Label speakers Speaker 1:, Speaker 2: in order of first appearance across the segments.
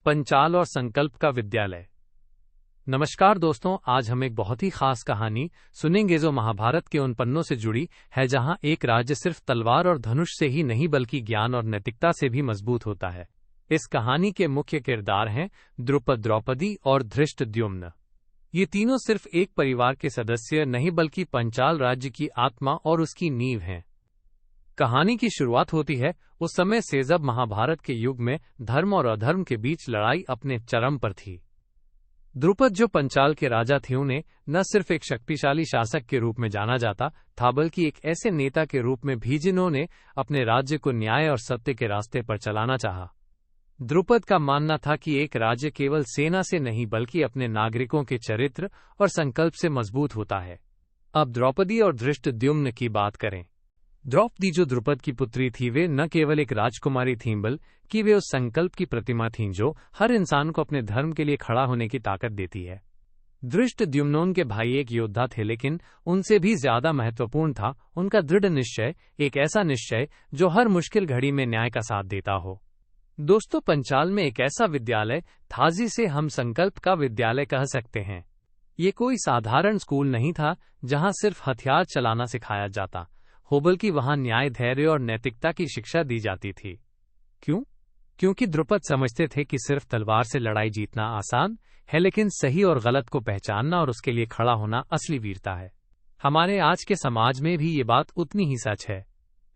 Speaker 1: पंचाल और संकल्प का विद्यालय। नमस्कार दोस्तों, आज हम एक बहुत ही खास कहानी सुनेंगे जो महाभारत के उन पन्नों से जुड़ी है जहां एक राज्य सिर्फ तलवार और धनुष से ही नहीं बल्कि ज्ञान और नैतिकता से भी मजबूत होता है। इस कहानी के मुख्य किरदार हैं द्रुपद, द्रौपदी और धृष्टद्युम्न। ये तीनों सिर्फ एक परिवार के सदस्य नहीं बल्कि पंचाल राज्य की आत्मा और उसकी नींव हैं। कहानी की शुरुआत होती है उस समय से जब महाभारत के युग में धर्म और अधर्म के बीच लड़ाई अपने चरम पर थी। द्रुपद जो पंचाल के राजा थे, उन्हें न सिर्फ एक शक्तिशाली शासक के रूप में जाना जाता था बल्कि एक ऐसे नेता के रूप में भी जिन्होंने अपने राज्य को न्याय और सत्य के रास्ते पर चलाना चाहा। द्रुपद का मानना था कि एक राज्य केवल सेना से नहीं बल्कि अपने नागरिकों के चरित्र और संकल्प से मजबूत होता है। अब द्रौपदी और धृष्टद्युम्न की बात करें। द्रौपदी जो द्रुपद की पुत्री थी, वे न केवल एक राजकुमारी थीं बल्कि वे उस संकल्प की प्रतिमा थीं जो हर इंसान को अपने धर्म के लिए खड़ा होने की ताकत देती है। धृष्टद्युम्न उनके भाई एक योद्धा थे, लेकिन उनसे भी ज्यादा महत्वपूर्ण था उनका दृढ़ निश्चय, एक ऐसा निश्चय जो हर मुश्किल घड़ी में न्याय का साथ देता हो। दोस्तों, पंचाल में एक ऐसा विद्यालय था जिसे हम संकल्प का विद्यालय कह सकते हैं। ये कोई साधारण स्कूल नहीं था जहां सिर्फ हथियार चलाना सिखाया जाता हो, बल्कि वहां न्याय, धैर्य और नैतिकता की शिक्षा दी जाती थी। क्यों? क्योंकि द्रुपद समझते थे कि सिर्फ तलवार से लड़ाई जीतना आसान है, लेकिन सही और गलत को पहचानना और उसके लिए खड़ा होना असली वीरता है। हमारे आज के समाज में भी ये बात उतनी ही सच है।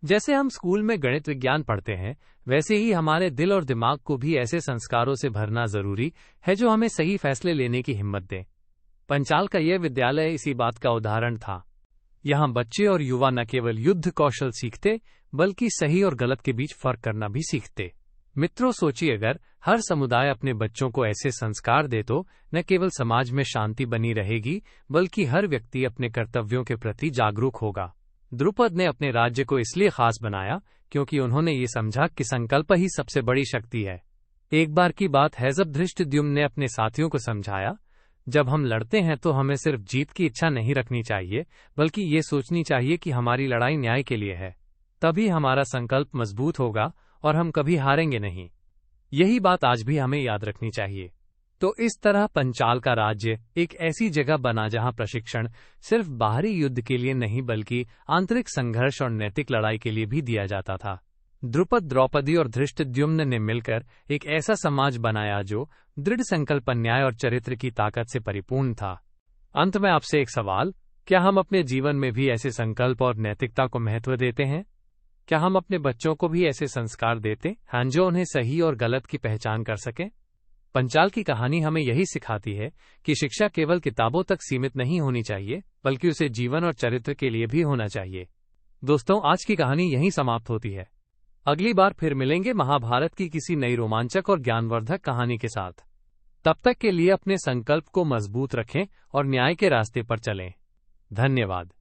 Speaker 1: जैसे हम स्कूल में गणित विज्ञान पढ़ते हैं, वैसे ही हमारे दिल और दिमाग को भी ऐसे संस्कारों से भरना जरूरी है जो हमें सही फैसले लेने की हिम्मत दें। पंचाल का यह विद्यालय इसी बात का उदाहरण था। यहाँ बच्चे और युवा न केवल युद्ध कौशल सीखते बल्कि सही और गलत के बीच फर्क करना भी सीखते। मित्रों, सोचिए, अगर हर समुदाय अपने बच्चों को ऐसे संस्कार दे तो न केवल समाज में शांति बनी रहेगी बल्कि हर व्यक्ति अपने कर्तव्यों के प्रति जागरूक होगा। द्रुपद ने अपने राज्य को इसलिए खास बनाया क्योंकि उन्होंने ये समझा कि संकल्प ही सबसे बड़ी शक्ति है। एक बार की बात है जब धृष्टद्युम्न ने अपने साथियों को समझाया, जब हम लड़ते हैं तो हमें सिर्फ जीत की इच्छा नहीं रखनी चाहिए बल्कि ये सोचनी चाहिए कि हमारी लड़ाई न्याय के लिए है। तभी हमारा संकल्प मजबूत होगा और हम कभी हारेंगे नहीं। यही बात आज भी हमें याद रखनी चाहिए। तो इस तरह पंचाल का राज्य एक ऐसी जगह बना जहां प्रशिक्षण सिर्फ बाहरी युद्ध के लिए नहीं बल्कि आंतरिक संघर्ष और नैतिक लड़ाई के लिए भी दिया जाता था। द्रुपद, द्रौपदी और धृष्टद्युम्न ने मिलकर एक ऐसा समाज बनाया जो दृढ़ संकल्प, न्याय और चरित्र की ताकत से परिपूर्ण था। अंत में आपसे एक सवाल, क्या हम अपने जीवन में भी ऐसे संकल्प और नैतिकता को महत्व देते हैं? क्या हम अपने बच्चों को भी ऐसे संस्कार देते हैं जो उन्हें सही और गलत की पहचान कर सकें? पंचाल की कहानी हमें यही सिखाती है कि शिक्षा केवल किताबों तक सीमित नहीं होनी चाहिए बल्कि उसे जीवन और चरित्र के लिए भी होना चाहिए। दोस्तों, आज की कहानी यहीं समाप्त होती है। अगली बार फिर मिलेंगे महाभारत की किसी नई रोमांचक और ज्ञानवर्धक कहानी के साथ। तब तक के लिए अपने संकल्प को मजबूत रखें और न्याय के रास्ते पर चलें। धन्यवाद।